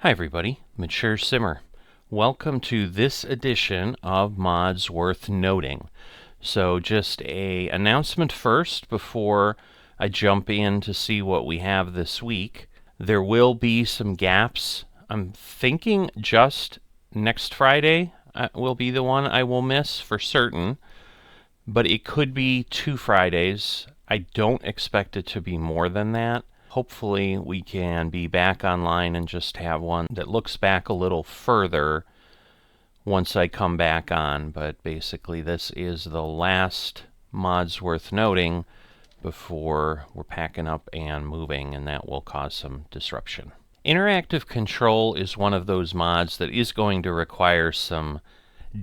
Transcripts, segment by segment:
Hi everybody, Mature Simmer. Welcome to this edition of Mods Worth Noting. So just a announcement first before I jump in to see what we have this week. There will be some gaps. I'm thinking just next Friday will be the one I will miss for certain, but it could be 2 Fridays. I don't expect it to be more than that. Hopefully we can be back online and just have one that looks back a little further once I come back on. But basically this is the last mods worth noting before we're packing up and moving, and that will cause some disruption. Interactive control is one of those mods that is going to require some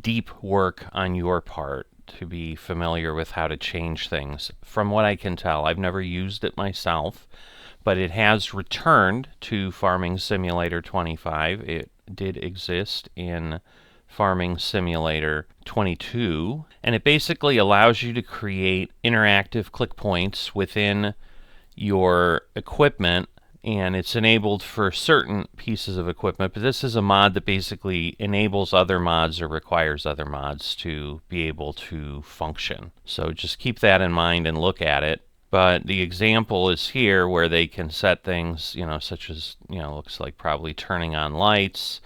deep work on your part to be familiar with how to change things. From what I can tell, I've never used it myself, but it has returned to Farming Simulator 25. It did exist in Farming Simulator 22, and it basically allows you to create interactive click points within your equipment, and it's enabled for certain pieces of equipment, but this is a mod that basically enables other mods or requires other mods to be able to function. So just keep that in mind and look at it. But the example is here where they can set things, such as, looks like probably turning on lights.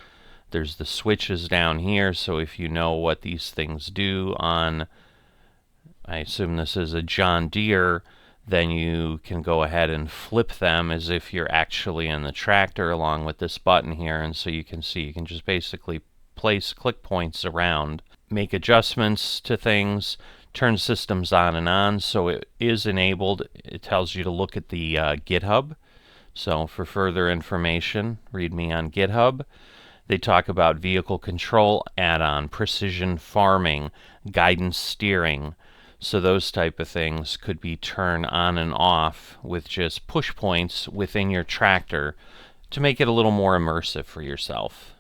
There's the switches down here, so if you know what these things do on, I assume this is a John Deere, then you can go ahead and flip them as if you're actually in the tractor along with this button here. And so you can see, you can just basically place click points around, make adjustments to things, turn systems on and on. So it is enabled. It tells you to look at the GitHub. So for further information, read me on GitHub. They talk about vehicle control add-on, precision farming, guidance steering. So those type of things could be turned on and off with just push points within your tractor to make it a little more immersive for yourself.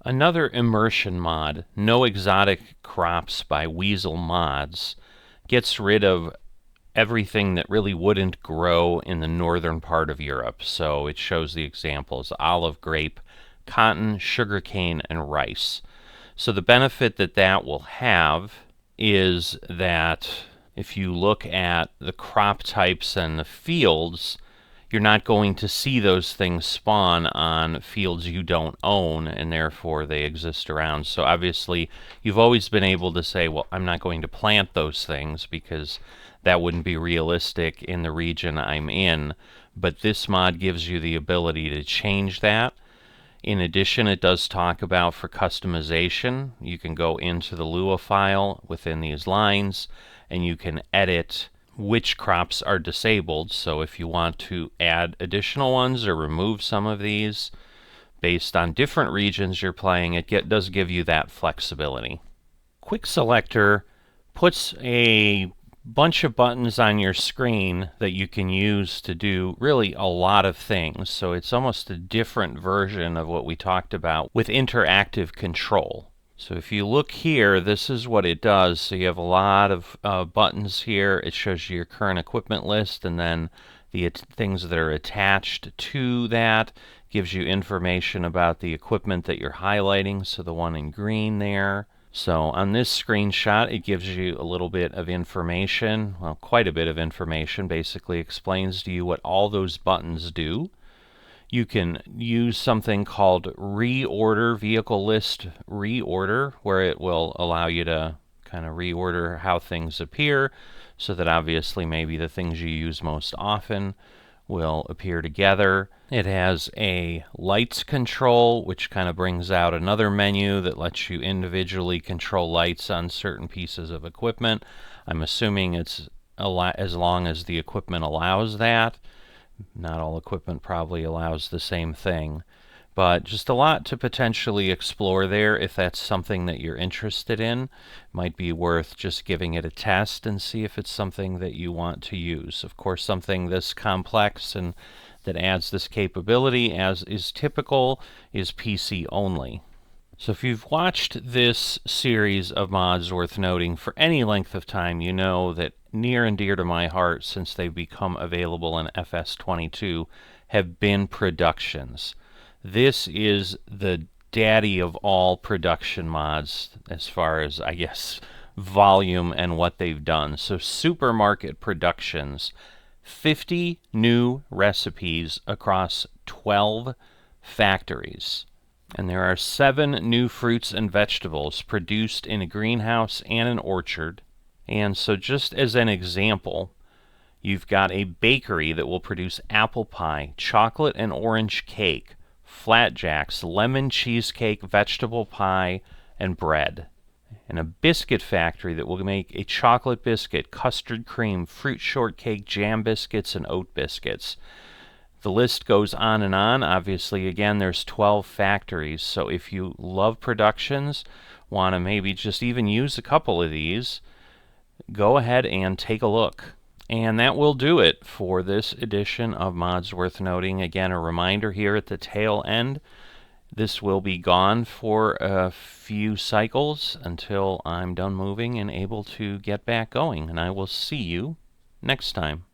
Another immersion mod, No Exotic Crops by Weasel Mods, gets rid of everything that really wouldn't grow in the northern part of Europe. So it shows the examples: olive, grape, cotton, sugarcane, and rice. So the benefit that will have is that if you look at the crop types and the fields, you're not going to see those things spawn on fields you don't own, and therefore they exist around. So obviously you've always been able to say, well, I'm not going to plant those things because that wouldn't be realistic in the region I'm in. But this mod gives you the ability to change that. In addition, it does talk about, for customization, you can go into the Lua file within these lines and you can edit which crops are disabled. So if you want to add additional ones or remove some of these based on different regions you're playing, it does give you that flexibility. Quick Selector puts a bunch of buttons on your screen that you can use to do really a lot of things. So it's almost a different version of what we talked about with interactive control. So if you look here, this is what it does. So you have a lot of buttons here. It shows you your current equipment list, and then the things that are attached to that gives you information about the equipment that you're highlighting. So the one in green there. So on this screenshot, it gives you a little bit of information, well, quite a bit of information. Basically explains to you what all those buttons do. You can use something called reorder, vehicle list reorder, where it will allow you to kind of reorder how things appear, so that obviously maybe the things you use most often will appear together. It has a lights control, which kind of brings out another menu that lets you individually control lights on certain pieces of equipment. I'm assuming it's as long as the equipment allows that. Not all equipment probably allows the same thing, but just a lot to potentially explore there. If that's something that you're interested in, might be worth just giving it a test and see if it's something that you want to use. Of course, something this complex and that adds this capability, as is typical, is PC only. So if you've watched this series of mods worth noting for any length of time, you know that near and dear to my heart since they've become available in FS25 have been productions. This is the daddy of all production mods as far as, I guess, volume and what they've done. So Supermarket Productions, 50 new recipes across 12 factories. And there are 7 new fruits and vegetables produced in a greenhouse and an orchard. And so just as an example, you've got a bakery that will produce apple pie, chocolate and orange cake, flatjacks, lemon cheesecake, vegetable pie, and bread. And a biscuit factory that will make a chocolate biscuit, custard cream, fruit shortcake, jam biscuits, and oat biscuits. The list goes on and on. Obviously, again, there's 12 factories, so if you love productions, want to maybe just even use a couple of these, go ahead and take a look. And that will do it for this edition of Mods Worth Noting. Again, a reminder here at the tail end, this will be gone for a few cycles until I'm done moving and able to get back going. And I will see you next time.